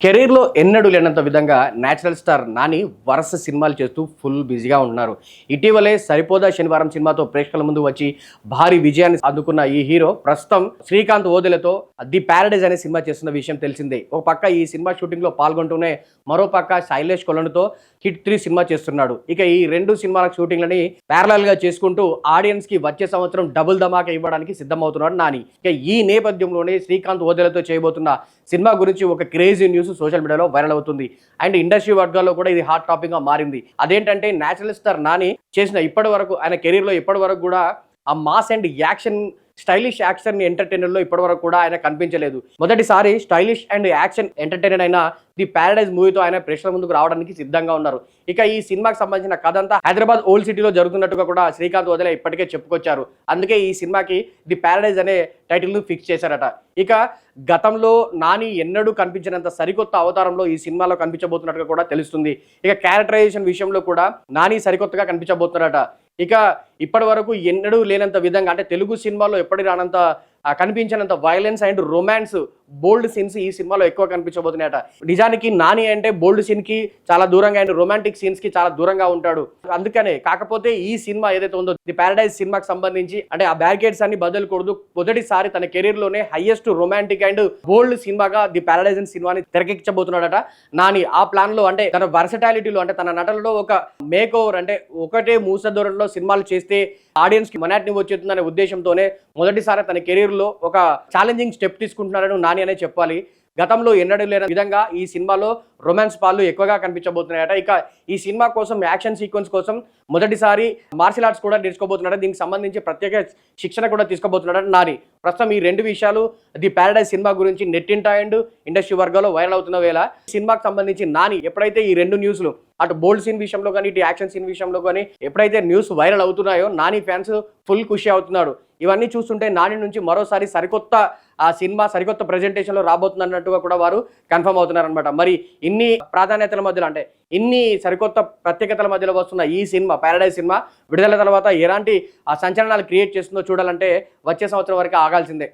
కెరీర్‌లో ఎన్నడూ లేనంత విధంగా నేచురల్ స్టార్ నాని వరుస సినిమాలు చేస్తూ ఫుల్ బిజీగా ఉన్నారు. ఇటీవలే 'సరిపోదా శనివారం' సినిమాతో ప్రేక్షకుల ముందు వచ్చి భారీ విజయాన్ని అందుకున్న ఈ హీరో ప్రస్తుతం శ్రీకాంత్ ఓదెలతో 'ది ప్యారడైజ్' అనే సినిమా చేస్తున్న విషయం తెలిసిందే. ఒక పక్క ఈ సినిమా షూటింగ్‌లో పాల్గొంటూనే మరో పక్క శైలేష్ కొలనుతో హిట్ 3 సినిమా చేస్తున్నాడు. ఇక ఈ 2 సినిమాల షూటింగ్‌లని ప్యారలల్‌గా చేసుకుంటూ ఆడియన్స్‌కి వచ్చే సంవత్సరం డబుల్ ధమాకా ఇవ్వడానికి సిద్ధమవుతున్నాడు నాని. ఇక ఈ నేపథ్యంలోనే శ్రీకాంత్ ఓదెలతో చేయబోతున్న సినిమా గురించి ఒక క్రేజీ న్యూస్ సోషల్ మీడియాలో వైరల్ అవుతుంది. అండ్ ఇండస్ట్రీ వర్గాల్లో కూడా ఇది హాట్ టాపిక్ గా మారింది. అదేంటంటే నేచురల్ స్టార్ నాని చేసిన ఇప్పటి వరకు ఆయన కెరీర్ లో ఇప్పటి వరకు కూడా ఆ mass and action stylish action entertainer లో ఇప్పటి వరకు కూడా ఆయన కనిపించలేదు. మొదటిసారి స్టైలిష్ అండ్ యాక్షన్ ఎంటర్టైనర్ అయిన ది ప్యారడైజ్ మూవీతో ఆయన ప్రేక్షకుల ముందుకు రావడానికి సిద్ధంగా ఉన్నారు. ఇక ఈ సినిమాకి సంబంధించిన కథ అంతా హైదరాబాద్ ఓల్డ్ సిటీలో జరుగుతున్నట్టుగా కూడా శ్రీకాంత్ వదిలే ఇప్పటికే చెప్పుకొచ్చారు. అందుకే ఈ సినిమాకి ది ప్యారడైజ్ అనే టైటిల్ ను ఫిక్స్ చేశారట. ఇక గతంలో నాని ఎన్నడూ కనిపించినంత సరికొత్త అవతారంలో ఈ సినిమాలో కనిపించబోతున్నట్టుగా కూడా తెలుస్తుంది. ఇక క్యారెక్టరైజేషన్ విషయంలో కూడా నాని సరికొత్తగా కనిపించబోతున్నారట. ఇక ఇప్పటి వరకు ఎన్నడూ లేనంత విధంగా అంటే తెలుగు సినిమాలో ఎప్పటి రానంత కనిపించినంత violence and romance bold scenes ఈ సినిమాలో ఎక్కువ కనిపించబోతున్నాయట. నిజానికి నాని అంటే బోల్డ్ సీన్ కి చాలా దూరంగా అండ్ రొమాంటిక్ సీన్స్ కి చాలా దూరంగా ఉంటాడు. అందుకనే కాకపోతే ఈ సినిమా ఏదైతే ఉందో ది ప్యారడైజ్ సినిమాకి సంబంధించి అంటే ఆ బ్యారికేడ్స్ అన్ని బదులుకూడదు. మొదటిసారి తన కెరీర్ లోనే హైయెస్ట్ రొమాంటిక్ అండ్ బోల్డ్ సినిమాగా ది ప్యారడైజ్ సినిమాని తెరకెక్కించబోతున్నాడట నాని. ఆ ప్లాన్ లో అంటే తన వర్సటాలిటీలో అంటే తన నటనలో ఒక మేక్ ఓవర్ అంటే ఒకటే మూస ధోరణిలో సినిమాలు చేస్తే ఆడియన్స్ కి మొనాటిని వచ్చేస్తుందనే ఉద్దేశంతోనే మొదటిసారి తన కెరీర్ లో ఒక ఛాలెంజింగ్ స్టెప్ తీసుకుంటున్నారని నాని అనే చెప్పాలి. గతంలో ఎన్నడూ లేని విధంగా ఈ సినిమాలో రొమాన్స్ పాలు ఎక్కువగా కనిపించబోతున్నాయట. ఇక ఈ సినిమా కోసం యాక్షన్ సీక్వెన్స్ కోసం మొదటిసారి మార్షల్ ఆర్ట్స్ కూడా నేర్చుకోబోతున్నాడు. దీనికి సంబంధించి ప్రత్యేక శిక్షణ కూడా తీసుకోబోతున్నాడు నాని. ప్రస్తుతం ఈ 2 విషయాలు ది ప్యారడైజ్ సినిమా గురించి నెట్టింట అండ్ ఇండస్ట్రీ వర్గాల్లో వైరల్ అవుతున్న వేళ సినిమాకి సంబంధించి నాని ఎప్పుడైతే ఈ 2 న్యూస్లు అటు బోల్డ్ సీన్ విషయంలో కానీ ఇటు యాక్షన్ సీన్ విషయంలో కానీ ఎప్పుడైతే న్యూస్ వైరల్ అవుతున్నాయో నాని ఫ్యాన్స్ ఫుల్ ఖుషి అవుతున్నాడు. ఇవన్నీ చూస్తుంటే నాని నుంచి మరోసారి సరికొత్త ఆ సినిమా సరికొత్త ప్రెజెంటేషన్లో రాబోతున్నట్టుగా కూడా వారు కన్ఫర్మ్ అవుతున్నారనమాట. మరి ఇన్ని ప్రాధాన్యతల మధ్యలో అంటే ఇన్ని సరికొత్త ప్రత్యేకతల మధ్యలో వస్తున్న ఈ సినిమా ప్యారడైజ్ సినిమా విడుదల తర్వాత ఎలాంటి ఆ సంచలనాలు క్రియేట్ చేస్తుందో చూడాలంటే వచ్చే సంవత్సరం వరకు ఆగాల్సిందే.